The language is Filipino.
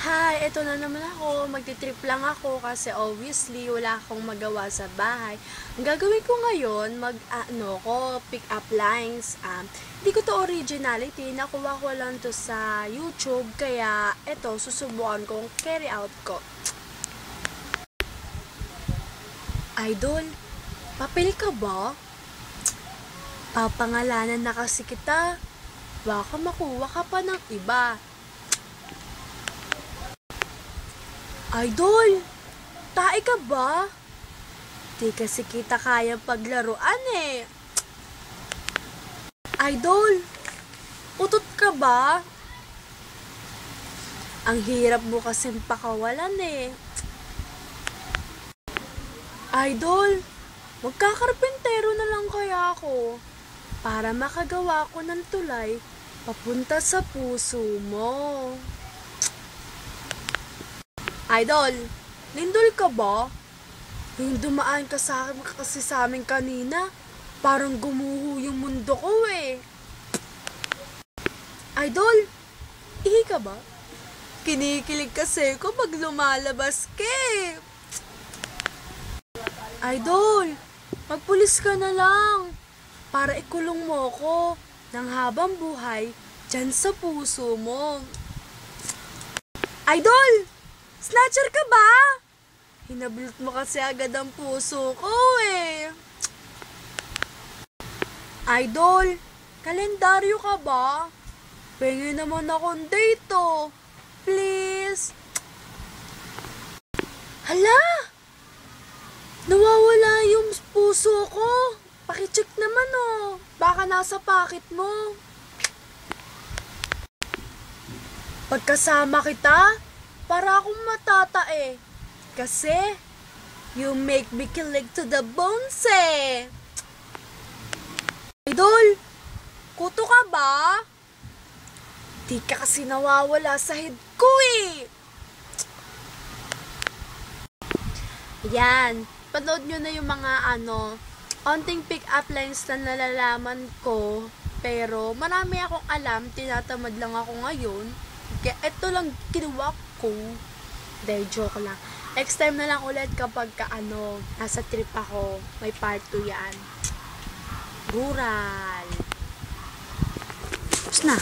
Hi, eto na naman ako. Magti-trip lang ako kasi obviously wala akong magawa sa bahay. Ang gagawin ko ngayon, pick up lines. Hindi ko to originality, nakuha ko lang to sa YouTube, kaya eto, susubukan kong carry out ko. Idol, papel ka ba? Papangalanan na kasi kita. Baka makuha ka pa ng iba. Idol, tae ka ba? Di kasi kita kayang paglaruan eh. Idol, utot ka ba? Ang hirap mo kasing pakawalan eh. Idol, magkakarpentero na lang kaya ako para makagawa ko ng tulay papunta sa puso mo. Idol, lindol ka ba? Yung dumaan ka kasi sa amin kanina, parang gumuho yung mundo ko eh. Idol, ihi ka ba? Kinikilig kasi ko pag lumalabas ka eh. Idol, magpulis ka na lang para ikulong mo ko ng habang buhay dyan sa puso mo. Idol! Snatcher ka ba? Hinablot mo kasi agad ang puso ko eh. Idol, kalendaryo ka ba? Pengen naman akong date oh. Please. Hala! Nawawala yung puso ko. Pakicheck naman oh. Baka nasa pocket mo. Pagkasama kita, para akong matatae. Kasi, you make me kilig to the bones eh. Idol, kuto ka ba? Di ka kasi nawawala sa head ko eh. Yan, panood nyo na yung mga onting pick up lines na nalalaman ko. Pero marami akong alam, tinatamad lang ako ngayon. Kaya ito lang kinuha ko. Dahil joke lang. Next time na lang ulit kapag nasa trip ako. May part 2 yan. Rural. Tapos na.